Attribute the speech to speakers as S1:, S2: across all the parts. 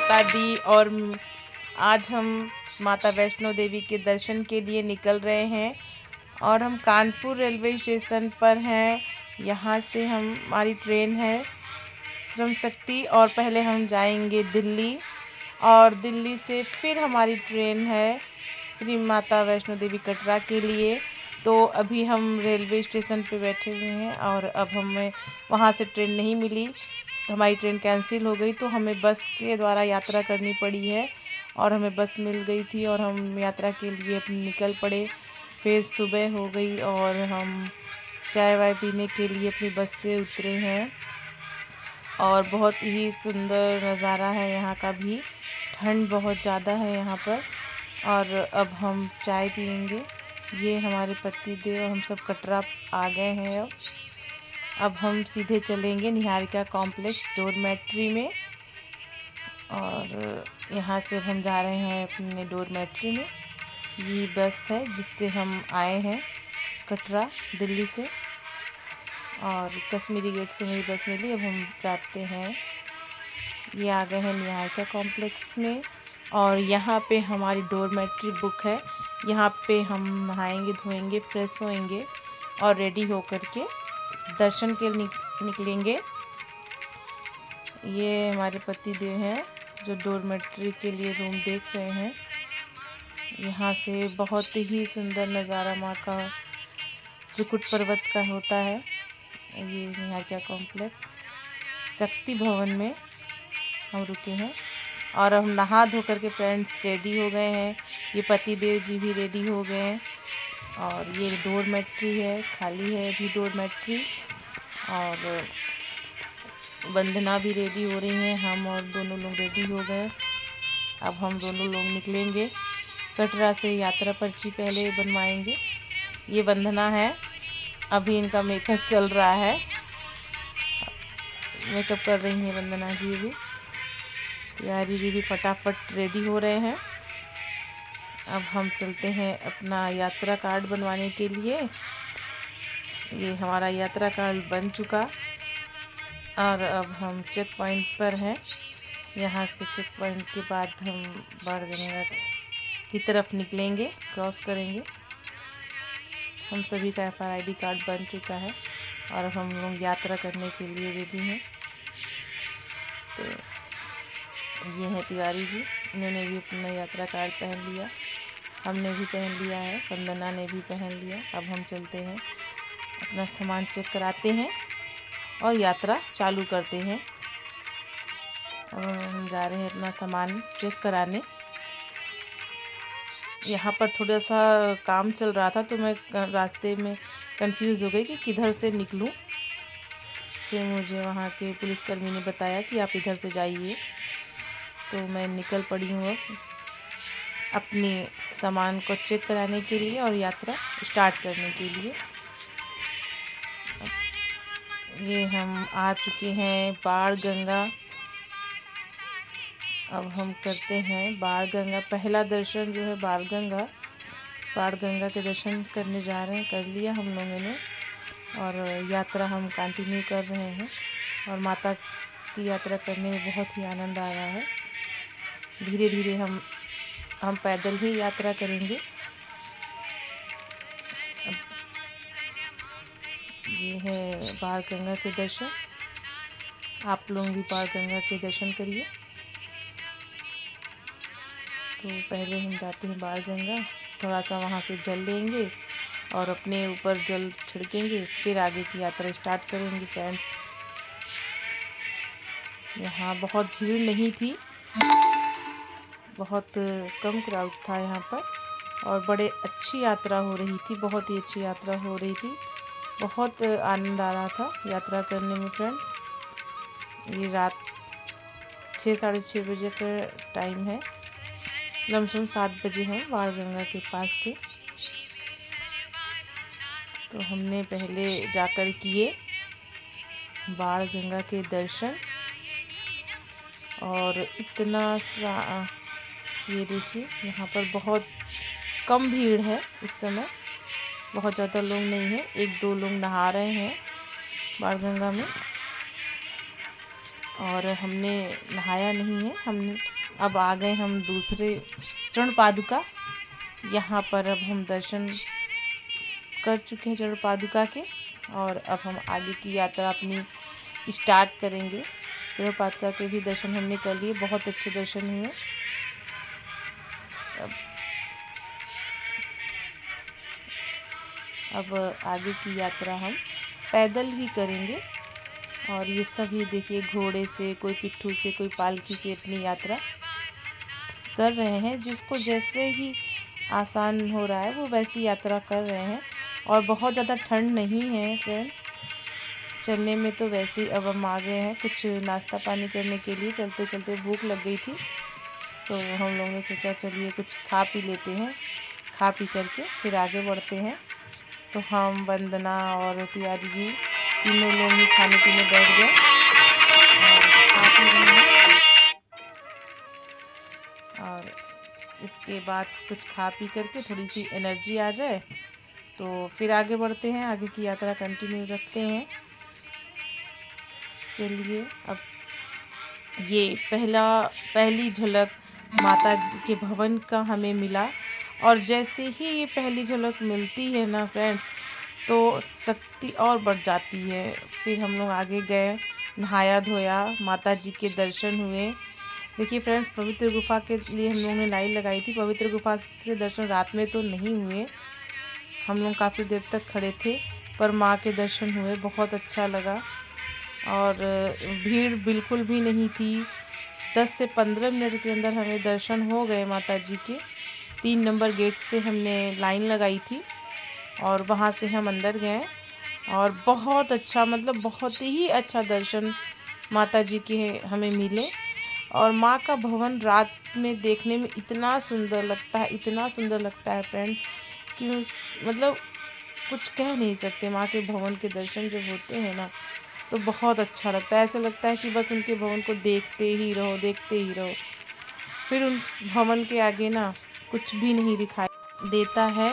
S1: माता दी और आज हम माता वैष्णो देवी के दर्शन के लिए निकल रहे हैं और हम कानपुर रेलवे स्टेशन पर हैं। यहाँ से हमारी ट्रेन है श्रम शक्ति और पहले हम जाएंगे दिल्ली और दिल्ली से फिर हमारी ट्रेन है श्री माता वैष्णो देवी कटरा के लिए। तो अभी हम रेलवे स्टेशन पे बैठे हुए हैं और अब हमें वहाँ से ट्रेन नहीं मिली तो हमारी ट्रेन कैंसिल हो गई, तो हमें बस के द्वारा यात्रा करनी पड़ी है और हमें बस मिल गई थी और हम यात्रा के लिए निकल पड़े। फिर सुबह हो गई और हम चाय वाय पीने के लिए अपनी बस से उतरे हैं और बहुत ही सुंदर नज़ारा है यहाँ का भी। ठंड बहुत ज़्यादा है यहाँ पर और अब हम चाय पियेंगे। ये हमारे पति देव हम सब कटरा आ गए हैं। अब हम सीधे चलेंगे निहारिका कॉम्प्लेक्स डोरमेट्री में और यहाँ से हम जा रहे हैं अपने डोरमेट्री में। ये बस है जिससे हम आए हैं कटरा दिल्ली से और कश्मीरी गेट से मेरी बस मिली। अब हम जाते हैं, ये आ गए हैं निहारिका कॉम्प्लेक्स में और यहाँ पे हमारी डोरमेट्री बुक है। यहाँ पे हम नहाएंगे धोएंगे फ्रेश होएंगे और रेडी होकर के दर्शन के लिए निकलेंगे। ये हमारे पति देव हैं जो डोरमेट्री के लिए रूम देख रहे हैं। यहाँ से बहुत ही सुंदर नज़ारा माँ का त्रिकुट पर्वत का होता है। ये निहारिका कॉम्प्लेक्स शक्ति भवन में हम रुके हैं और हम नहा धो कर के फ्रेंड्स रेडी हो गए हैं। ये पति देव जी भी रेडी हो गए हैं और ये डोरमेट्री है, खाली है अभी डोरमेट्री और वंदना भी रेडी हो रही हैं। हम और दोनों लोग रेडी हो गए। अब हम दोनों लोग निकलेंगे कटरा से। यात्रा पर्ची पहले बनवाएंगे। ये वंदना है, अभी इनका मेकअप चल रहा है, मेकअप कर रही हैं वंदना जी भी। तिवारी जी भी फटाफट रेडी हो रहे हैं। अब हम चलते हैं अपना यात्रा कार्ड बनवाने के लिए। ये हमारा यात्रा कार्ड बन चुका और अब हम चेक पॉइंट पर हैं। यहाँ से चेक पॉइंट के बाद हम बाणगंगा की तरफ निकलेंगे, क्रॉस करेंगे। हम सभी का FRID कार्ड बन चुका है और हम लोग यात्रा करने के लिए रेडी हैं। तो ये है तिवारी जी, इन्होंने भी अपना यात्रा कार्ड पहन लिया, हमने भी पहन लिया है, वंदना ने भी पहन लिया। अब हम चलते हैं अपना सामान चेक कराते हैं और यात्रा चालू करते हैं। अब हम जा रहे हैं अपना सामान चेक कराने। यहाँ पर थोड़ा सा काम चल रहा था तो मैं रास्ते में कंफ्यूज हो गई कि किधर से निकलूं। फिर मुझे वहाँ के पुलिसकर्मी ने बताया कि आप इधर से जाइए, तो मैं निकल पड़ी हूँ अपनी सामान को चेक कराने के लिए और यात्रा स्टार्ट करने के लिए। ये हम आ चुके हैं बाणगंगा। अब हम करते हैं बाणगंगा, पहला दर्शन जो है बाणगंगा के दर्शन करने जा रहे हैं। कर लिया हम लोगों ने और यात्रा हम कंटिन्यू कर रहे हैं और माता की यात्रा करने में बहुत ही आनंद आ रहा है। धीरे धीरे हम पैदल ही यात्रा करेंगे। ये है बाणगंगा के दर्शन, आप लोग भी बाणगंगा के दर्शन करिए। तो पहले हम जाते हैं बाणगंगा, थोड़ा सा वहाँ से जल लेंगे और अपने ऊपर जल छिड़केंगे, फिर आगे की यात्रा स्टार्ट करेंगे फ्रेंड्स। यहाँ बहुत भीड़ नहीं थी, बहुत कम क्राउड था यहाँ पर और बड़े अच्छी यात्रा हो रही थी, बहुत ही अच्छी यात्रा हो रही थी। बहुत आनंद आ रहा था यात्रा करने में फ्रेंड्स। ये रात 6 साढ़े 6 बजे का टाइम है, लमसम 7 बजे हम बाणगंगा के पास थे। तो हमने पहले जाकर किए बाणगंगा के दर्शन और इतना सा, ये देखिए यहाँ पर बहुत कम भीड़ है इस समय, बहुत ज़्यादा लोग नहीं हैं, 1-2 लोग नहा रहे हैं बाणगंगा में। और हमने नहाया नहीं है। हमने अब आ गए हम दूसरे चरण पादुका। यहाँ पर अब हम दर्शन कर चुके हैं चरण पादुका के, और अब हम आगे की यात्रा अपनी स्टार्ट करेंगे। चरण पादुका के भी दर्शन हमने कर लिए, बहुत अच्छे दर्शन हुए। अब आगे की यात्रा हम पैदल ही करेंगे। और ये सभी देखिए घोड़े से, कोई पिट्ठू से, कोई पालकी से अपनी यात्रा कर रहे हैं। जिसको जैसे ही आसान हो रहा है वो वैसी यात्रा कर रहे हैं। और बहुत ज़्यादा ठंड नहीं है फ्रेंड, चलने में तो वैसे ही। अब हम आ गए हैं कुछ नाश्ता पानी करने के लिए। चलते चलते भूख लग गई थी, तो हम लोगों ने सोचा चलिए कुछ खा पी लेते हैं। खा पी करके फिर आगे बढ़ते हैं। तो हम, वंदना और तिवारी जी तीनों लोग ही खाने पीने बैठ गए और खा पी रहे हैं। और इसके बाद कुछ खा पी करके थोड़ी सी एनर्जी आ जाए तो फिर आगे बढ़ते हैं, आगे की यात्रा कंटिन्यू रखते हैं। चलिए, अब ये पहली झलक माता जी के भवन का हमें मिला। और जैसे ही ये पहली झलक मिलती है ना फ्रेंड्स, तो शक्ति और बढ़ जाती है। फिर हम लोग आगे गए, नहाया धोया, माता जी के दर्शन हुए। देखिए फ्रेंड्स, पवित्र गुफा के लिए हम लोगों ने लाइन लगाई थी। पवित्र गुफा से दर्शन रात में तो नहीं हुए, हम लोग काफ़ी देर तक खड़े थे, पर माँ के दर्शन हुए, बहुत अच्छा लगा। और भीड़ बिल्कुल भी नहीं थी। 10 से 15 मिनट के अंदर हमें दर्शन हो गए माता जी के। 3 नंबर गेट से हमने लाइन लगाई थी और वहाँ से हम अंदर गए। और बहुत अच्छा, मतलब बहुत ही अच्छा दर्शन माता जी के हमें मिले। और माँ का भवन रात में देखने में इतना सुंदर लगता है, इतना सुंदर लगता है फ्रेंड्स, कि मतलब कुछ कह नहीं सकते। माँ के भवन के दर्शन जब होते हैं ना, तो बहुत अच्छा लगता है। ऐसा लगता है कि बस उनके भवन को देखते ही रहो, देखते ही रहो। फिर उन भवन के आगे ना कुछ भी नहीं दिखाई देता है।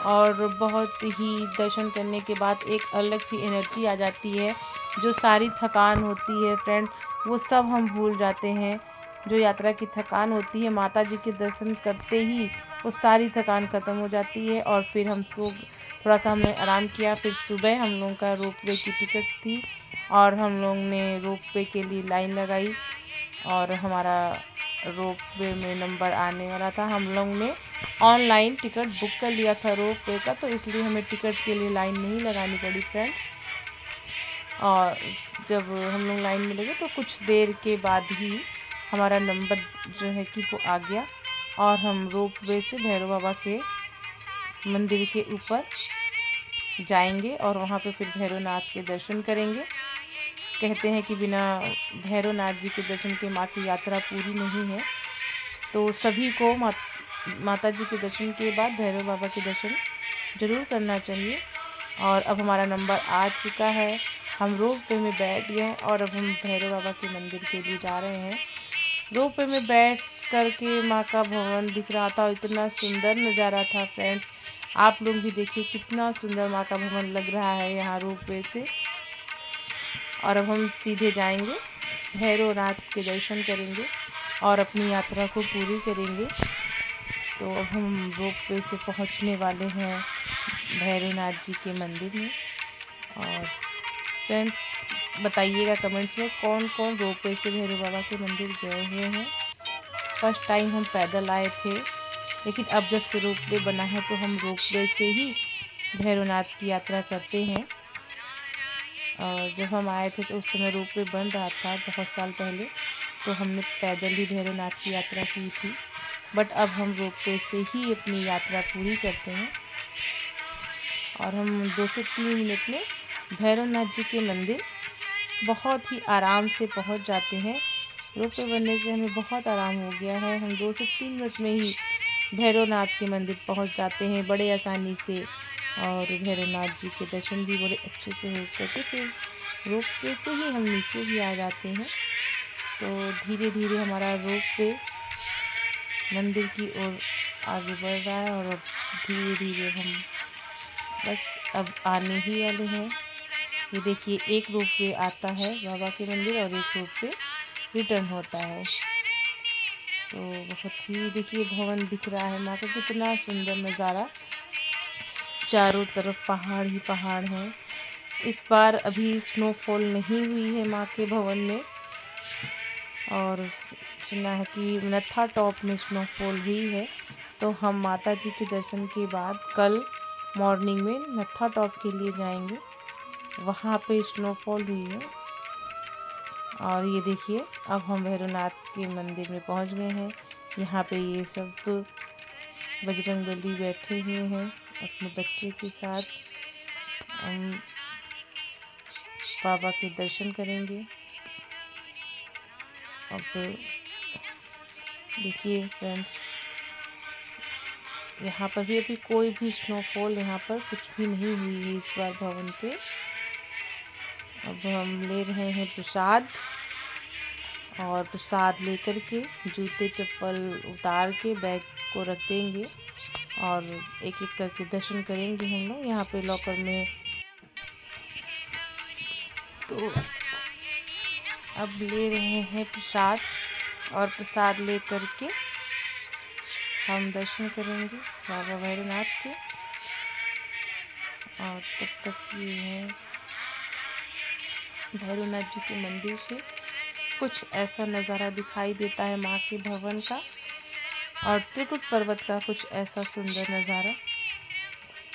S1: और बहुत ही दर्शन करने के बाद एक अलग सी एनर्जी आ जाती है। जो सारी थकान होती है फ्रेंड, वो सब हम भूल जाते हैं। जो यात्रा की थकान होती है, माता जी के दर्शन करते ही वो सारी थकान ख़त्म हो जाती है। और फिर हम थोड़ा सा हमने आराम किया। फिर सुबह हम लोगों का रोपवे की टिकट थी और हम लोग ने रोपवे के लिए लाइन लगाई। और हमारा रोपवे में नंबर आने वाला था। हम लोग ने ऑनलाइन टिकट बुक कर लिया था रोपवे का, तो इसलिए हमें टिकट के लिए लाइन नहीं लगानी पड़ी फ्रेंड्स। और जब हम लोग लाइन में लगे तो कुछ देर के बाद ही हमारा नंबर जो है कि वो आ गया। और हम रोपवे से भैरव बाबा के मंदिर के ऊपर जाएंगे और वहाँ पे फिर भैरवनाथ के दर्शन करेंगे। कहते हैं कि बिना भैरवनाथ जी के दर्शन के माँ की यात्रा पूरी नहीं है। तो सभी को माता जी के दर्शन के बाद भैरव बाबा के दर्शन ज़रूर करना चाहिए। और अब हमारा नंबर आ चुका है, हम रोपवे में बैठ गए और अब हम भैरव बाबा के मंदिर के लिए जा रहे हैं। रोपवे में बैठ करके माँ का भवन दिख रहा था, इतना सुंदर नज़ारा था फ्रेंड्स। आप लोग भी देखिए कितना सुंदर माँ का भवन लग रहा है यहाँ रोपवे से। और अब हम सीधे जाएंगे, भैरवनाथ के दर्शन करेंगे और अपनी यात्रा को पूरी करेंगे। तो अब हम रोपवे से पहुंचने वाले हैं भैरवनाथ जी के मंदिर में। और फ्रेंड्स, बताइएगा कमेंट्स में कौन कौन रोपवे से भैरव बाबा के मंदिर गए हुए हैं। फर्स्ट टाइम हम पैदल आए थे, लेकिन अब जब से रोपवे बना है तो हम रोपवे से ही भैरवनाथ की यात्रा करते हैं। और जब हम आए थे तो उस समय रोपवे बन रहा था, बहुत साल पहले, तो हमने पैदल ही भैरवनाथ की यात्रा की थी। बट अब हम रोपवे से ही अपनी यात्रा पूरी करते हैं। और हम 2 से 3 मिनट में भैरवनाथ जी के मंदिर बहुत ही आराम से पहुंच जाते हैं। रोपवे बनने से हमें बहुत आराम हो गया है, हम 2 से 3 मिनट में ही भैरवनाथ के मंदिर पहुंच जाते हैं बड़े आसानी से। और भैरवनाथ जी के दर्शन भी बड़े अच्छे से हो करके फिर रोपवे से ही हम नीचे भी आ जाते हैं। तो धीरे धीरे हमारा रोपवे मंदिर की ओर आगे बढ़ रहा है और अब धीरे धीरे हम बस अब आने ही वाले हैं। ये देखिए, एक रूप पे आता है बाबा के मंदिर और एक रूप पे रिटर्न होता है। तो बहुत ही देखिए भवन दिख रहा है माँ का, कितना सुंदर नज़ारा, चारों तरफ पहाड़ ही पहाड़ हैं। इस बार अभी स्नोफॉल नहीं हुई है माँ के भवन में, और सुना है कि नत्था टॉप में स्नोफॉल हुई है। तो हम माता जी के दर्शन के बाद कल मॉर्निंग में नत्था टॉप के लिए जाएंगे, वहाँ पे स्नोफॉल हुई है। और ये देखिए, अब हम भैरवनाथ के मंदिर में पहुँच गए हैं। यहाँ पे ये सब बजरंगबली बैठे हुए हैं अपने बच्चे के साथ। हम बाबा के दर्शन करेंगे। अब देखिए फ्रेंड्स, यहाँ पर भी अभी कोई भी स्नोफॉल यहाँ पर कुछ भी नहीं हुई है इस बार भवन पे। अब हम ले रहे हैं प्रसाद, और प्रसाद लेकर के जूते चप्पल उतार के बैग को रख देंगे और एक एक करके दर्शन करेंगे हम लोग यहाँ पे लॉकर में। तो अब ले रहे हैं प्रसाद, और प्रसाद ले करके हम दर्शन करेंगे बाबा भैरवनाथ के। और तब तक ये है, भैरवनाथ जी के मंदिर से कुछ ऐसा नज़ारा दिखाई देता है माँ के भवन का, और त्रिकुट पर्वत का कुछ ऐसा सुंदर नज़ारा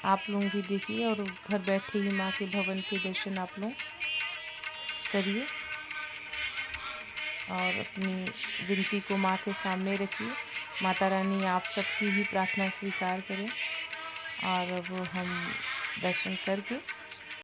S1: आप लोग भी देखिए, और घर बैठे ही माँ के भवन के दर्शन आप लोग करिए, और अपनी विनती को माँ के सामने रखिए। माता रानी आप सबकी भी प्रार्थना स्वीकार करें। और अब हम दर्शन करके